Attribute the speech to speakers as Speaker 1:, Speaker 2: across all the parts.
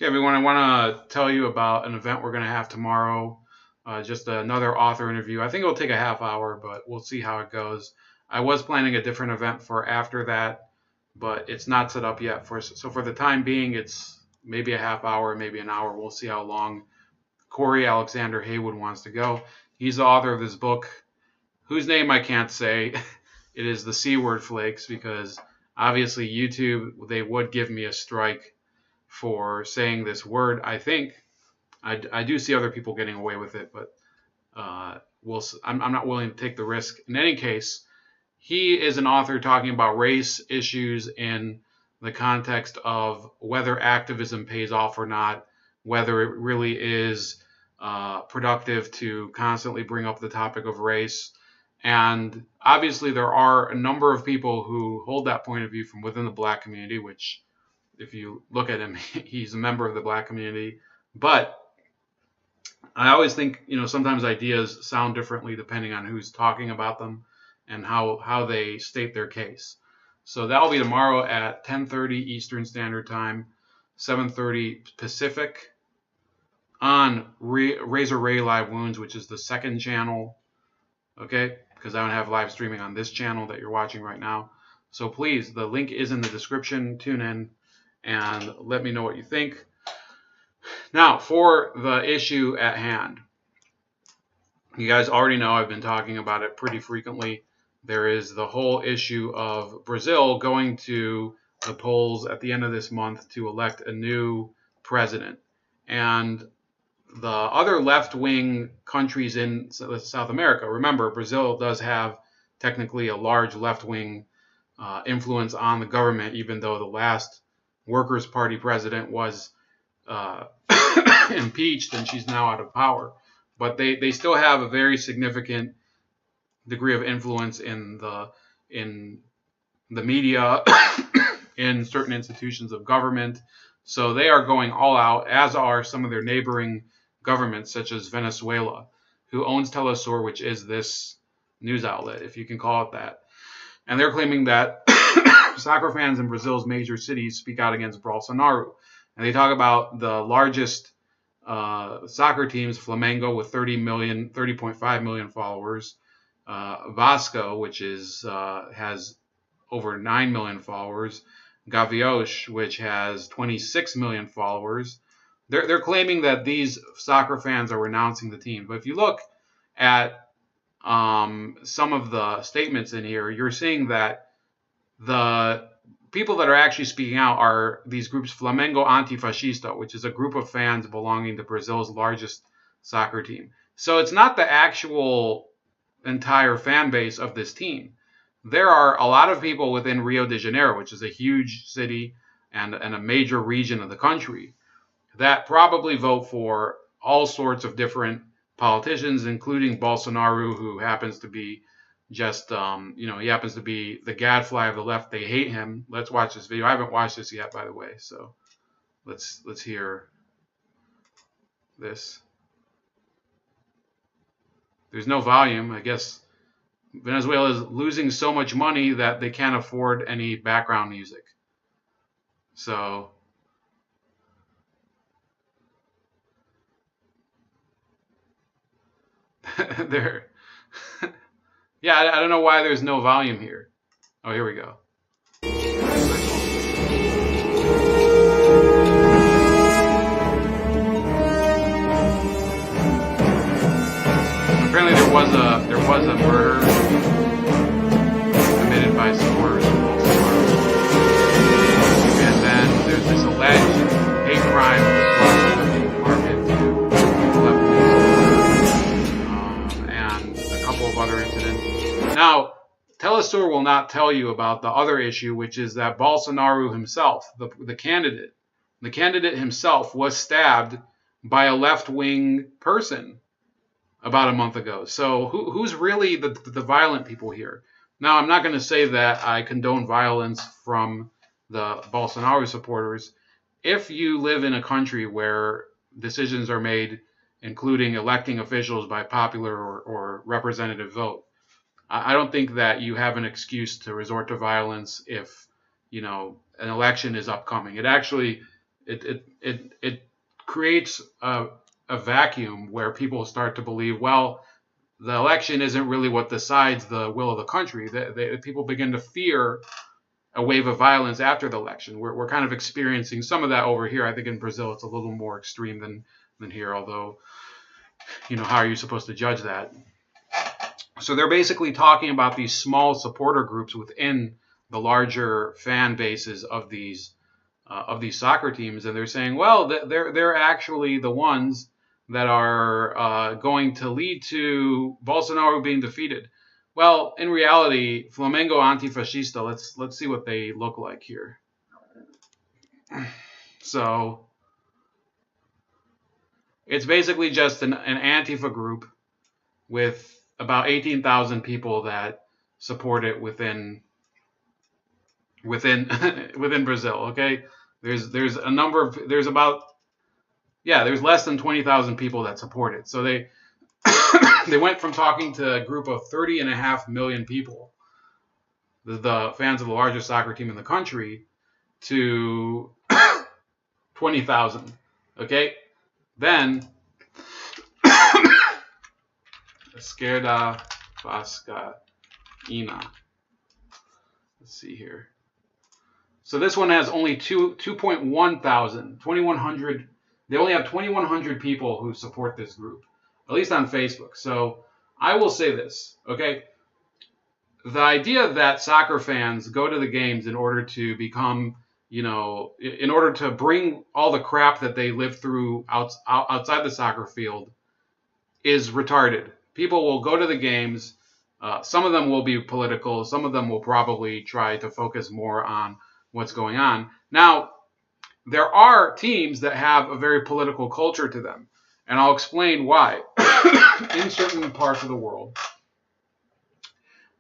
Speaker 1: Okay, everyone, I want to tell you about an event we're going to have tomorrow. Just another author interview. I think it'll take a half hour, but we'll see how it goes. I was planning a different event for after that, but it's not set up yet. So for the time being, it's maybe a half hour, maybe an hour. We'll see how long Cory Alexander Haywood wants to go. He's the author of this book, whose name I can't say. It is the C Word Flakes, because obviously YouTube, they would give me a strike for saying this word. I think I do see other people getting away with it, but I'm not willing to take the risk. In any case, he is an author talking about race issues in the context of whether activism pays off or not, whether it really is productive to constantly bring up the topic of race. And obviously there are a number of people who hold that point of view from within the Black community, which, if you look at him, he's a member of the Black community. But I always think, sometimes ideas sound differently depending on who's talking about them and how they state their case. So that'll be tomorrow at 10:30 Eastern Standard Time, 7:30 Pacific, on Razor Ray Live Wounds, which is the second channel, okay? Because I don't have live streaming on this channel that you're watching right now. So please, the link is in the description. Tune in and let me know what you think. Now, for the issue at hand, you guys already know I've been talking about it pretty frequently. There is the whole issue of Brazil going to the polls at the end of this month to elect a new president. And the other left-wing countries in South America, remember, Brazil does have technically a large left-wing influence on the government, even though the last Workers' Party president was impeached and she's now out of power. But they still have a very significant degree of influence in the media, in certain institutions of government. So they are going all out, as are some of their neighboring governments, such as Venezuela, who owns Telesur, which is this news outlet, if you can call it that. And they're claiming that soccer fans in Brazil's major cities speak out against Bolsonaro. And they talk about the largest soccer teams, Flamengo with 30.5 million followers, Vasco, which has over 9 million followers, Gaviões, which has 26 million followers. They're claiming that these soccer fans are renouncing the team. But if you look at some of the statements in here, you're seeing that the people that are actually speaking out are these groups, Flamengo Antifascista, which is a group of fans belonging to Brazil's largest soccer team. So it's not the actual entire fan base of this team. There are a lot of people within Rio de Janeiro, which is a huge city and a major region of the country, that probably vote for all sorts of different politicians, including Bolsonaro, who happens to be just, he happens to be the gadfly of the left. They hate him. Let's watch this video. I haven't watched this yet, by the way, so let's hear this. There's no volume. I guess Venezuela is losing so much money that they can't afford any background music. So there. Yeah, I don't know why there's no volume here. Oh, here we go. Apparently there was a murder committed by supporters of Bolsonaro. And then there's this alleged hate crime being targeted to leftists, and a couple of other incidents. Now, Telesur will not tell you about the other issue, which is that Bolsonaro himself, the candidate himself, was stabbed by a left-wing person about a month ago. So who's really the violent people here? Now, I'm not going to say that I condone violence from the Bolsonaro supporters. If you live in a country where decisions are made, including electing officials by popular or representative vote, I don't think that you have an excuse to resort to violence if, an election is upcoming. It actually It creates a vacuum where people start to believe, well, the election isn't really what decides the will of the country. People begin to fear a wave of violence after the election. We're kind of experiencing some of that over here. I think in Brazil it's a little more extreme than here, although, how are you supposed to judge that? So they're basically talking about these small supporter groups within the larger fan bases of these soccer teams, and they're saying, well, they're actually the ones that are going to lead to Bolsonaro being defeated. Well, in reality, Flamengo Antifascista. Let's see what they look like here. So it's basically just an Antifa group with about 18,000 people that support it within Brazil. Okay, there's a number of there's less than 20,000 people that support it. So they they went from talking to a group of 30.5 million people, the fans of the largest soccer team in the country, to 20,000. Okay, then Esquerda Vascaína. Let's see here. So this one has only 2.1 thousand, 2,100. They only have 2,100 people who support this group, at least on Facebook. So I will say this, okay? The idea that soccer fans go to the games in order to become, in order to bring all the crap that they live through outside the soccer field is retarded. People will go to the games. Some of them will be political. Some of them will probably try to focus more on what's going on. Now, there are teams that have a very political culture to them, and I'll explain why. In certain parts of the world,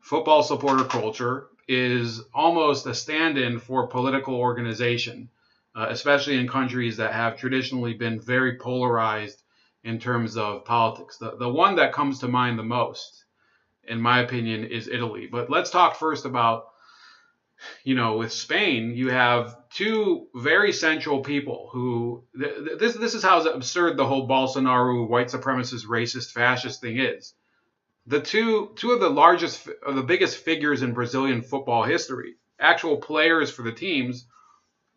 Speaker 1: football supporter culture is almost a stand-in for political organization, especially in countries that have traditionally been very polarized in terms of politics. The one that comes to mind the most, in my opinion, is Italy. But let's talk first about, with Spain, you have two very central people who, this is how absurd the whole Bolsonaro white supremacist, racist, fascist thing is. The two of the biggest figures in Brazilian football history, actual players for the teams,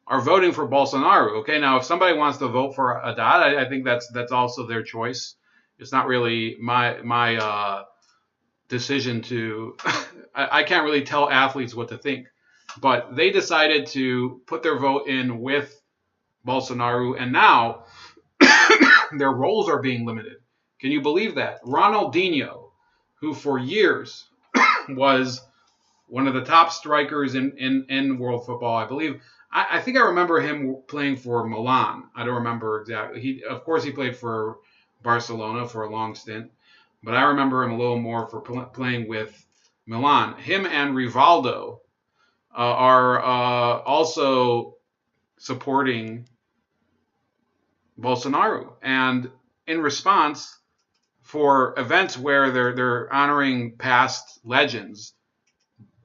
Speaker 1: are voting for Bolsonaro. Okay, now if somebody wants to vote for Haddad, I think that's also their choice. It's not really my decision to. I can't really tell athletes what to think, but they decided to put their vote in with Bolsonaro, and now their roles are being limited. Can you believe that? Ronaldinho, who for years was one of the top strikers in world football, I believe. I think I remember him playing for Milan. I don't remember exactly. Of course, he played for Barcelona for a long stint, but I remember him a little more for playing with Milan. Him and Rivaldo are also supporting Bolsonaro, and in response, for events where they're honoring past legends,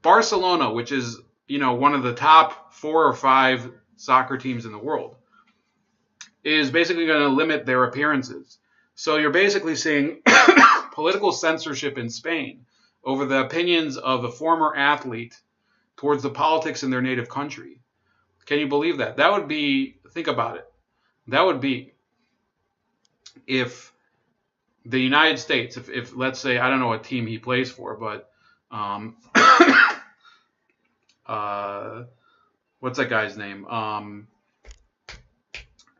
Speaker 1: Barcelona, which is one of the top 4 or 5 soccer teams in the world, is basically going to limit their appearances. So you're basically seeing political censorship in Spain over the opinions of a former athlete towards the politics in their native country. Can you believe that? That would be, think about it. That would be if the United States, if let's say, I don't know what team he plays for, but what's that guy's name? I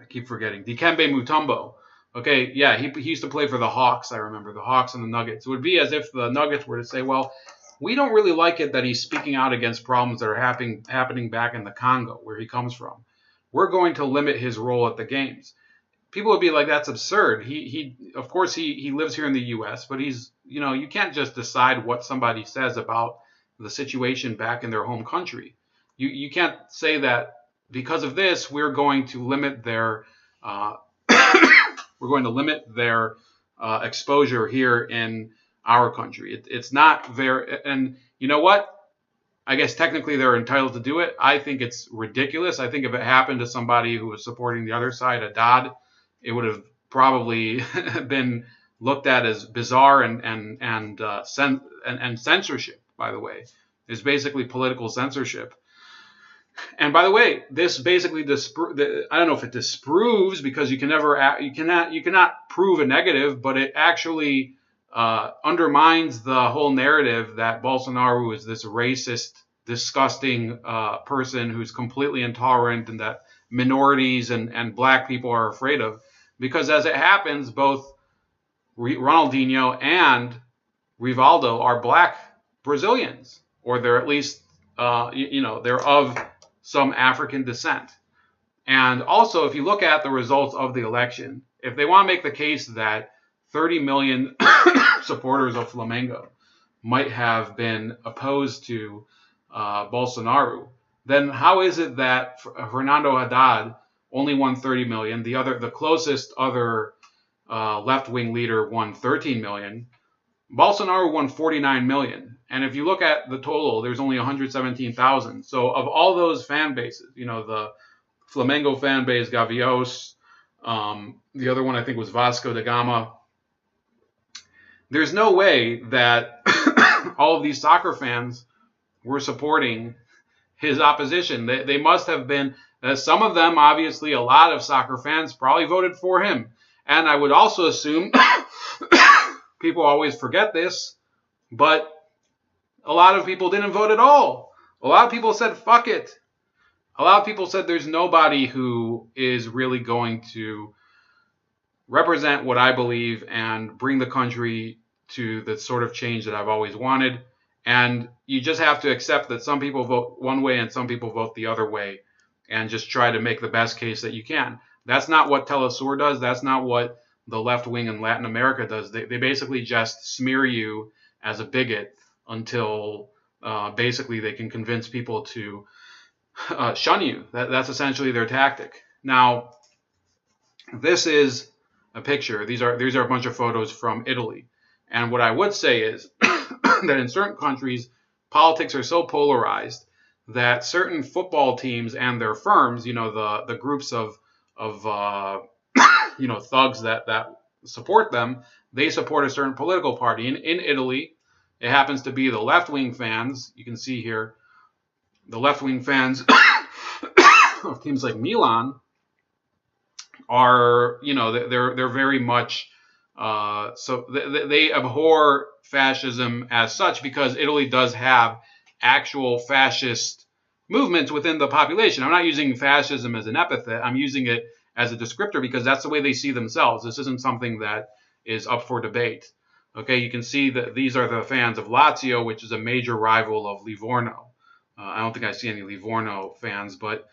Speaker 1: keep forgetting. Dikembe Mutombo. Okay, yeah, he used to play for the Hawks, I remember. The Hawks and the Nuggets. It would be as if the Nuggets were to say, well, we don't really like it that he's speaking out against problems that are happening back in the Congo, where he comes from. We're going to limit his role at the games. People would be like, that's absurd. Of course, he lives here in the U.S., but you can't just decide what somebody says about the situation back in their home country. You can't say that because of this, we're going to limit their exposure here in our country. It's not very, and you know what? I guess technically they're entitled to do it. I think it's ridiculous. I think if it happened to somebody who was supporting the other side, Haddad, it would have probably been looked at as bizarre and censorship. By the way, it's basically political censorship. And by the way, this basically I don't know if it disproves, because you cannot prove a negative, but it actually undermines the whole narrative that Bolsonaro is this racist, disgusting person who's completely intolerant and that minorities and black people are afraid of. Because as it happens, both Ronaldinho and Rivaldo are black Brazilians, or they're at least, they're of some African descent. And also, if you look at the results of the election, if they want to make the case that 30 million supporters of Flamengo might have been opposed to Bolsonaro, then how is it that Fernando Haddad only won 30 million? The closest other left-wing leader won 13 million. Bolsonaro won 49 million. And if you look at the total, there's only 117,000. So of all those fan bases, the Flamengo fan base, Gavios, the other one I think was Vasco da Gama, there's no way that all of these soccer fans were supporting his opposition. They must have been, some of them, obviously, a lot of soccer fans probably voted for him. And I would also assume, people always forget this, but a lot of people didn't vote at all. A lot of people said, fuck it. A lot of people said there's nobody who is really going to represent what I believe and bring the country to the sort of change that I've always wanted. And you just have to accept that some people vote one way and some people vote the other way, and just try to make the best case that you can. That's not what Telesur does. That's not what the left wing in Latin America does. They basically just smear you as a bigot until basically they can convince people to shun you. That's essentially their tactic. Now, this is a picture. These are a bunch of photos from Italy. And what I would say is that in certain countries, politics are so polarized that certain football teams and their firms, the groups of thugs that support them, they support a certain political party. In Italy, it happens to be the left-wing fans. You can see here, the left-wing fans of teams like Milan are, they're very much, so they abhor fascism as such, because Italy does have actual fascist movements within the population. I'm not using fascism as an epithet. I'm using it as a descriptor because that's the way they see themselves. This isn't something that is up for debate. Okay, you can see that these are the fans of Lazio, which is a major rival of Livorno. I don't think I see any Livorno fans, but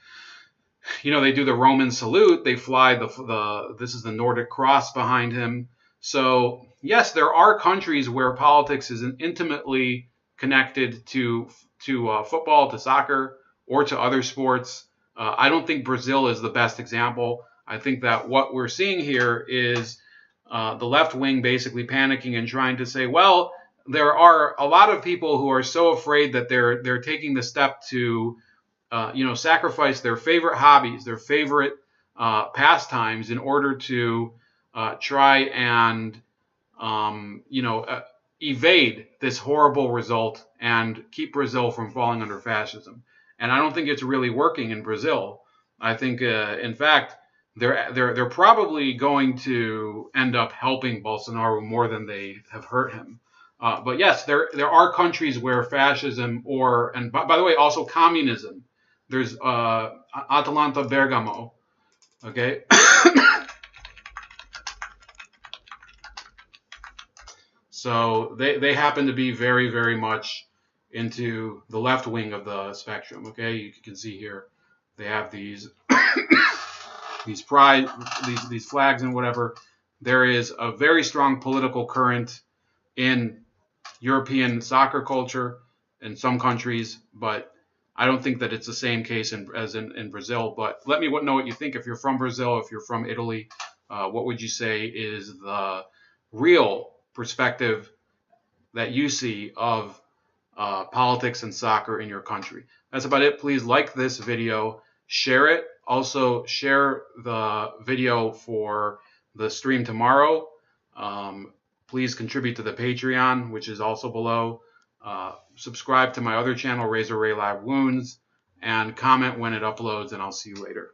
Speaker 1: they do the Roman salute. They fly this is the Nordic cross behind him. So yes, there are countries where politics is intimately connected to football, to soccer, or to other sports. I don't think Brazil is the best example. I think that what we're seeing here is the left wing basically panicking and trying to say, well, there are a lot of people who are so afraid that they're taking the step to sacrifice their favorite hobbies, their favorite pastimes in order to try and evade this horrible result and keep Brazil from falling under fascism. And I don't think it's really working in Brazil. I think, in fact, they're probably going to end up helping Bolsonaro more than they have hurt him. But yes, there are countries where fascism and by the way, also communism. There's Atalanta Bergamo. Okay. So they happen to be very, very much into the left wing of the spectrum. Okay, you can see here they have these these flags and whatever. There is a very strong political current in European soccer culture in some countries, but I don't think that it's the same case as in Brazil. But let me know what you think. If you're from Brazil, if you're from Italy, what would you say is the real perspective that you see of politics and soccer in your country. That's about it. Please like this video, share it. Also, share the video for the stream tomorrow. Please contribute to the Patreon, which is also below. Subscribe to my other channel, Razor Ray Live Wounds, and comment when it uploads, and I'll see you later.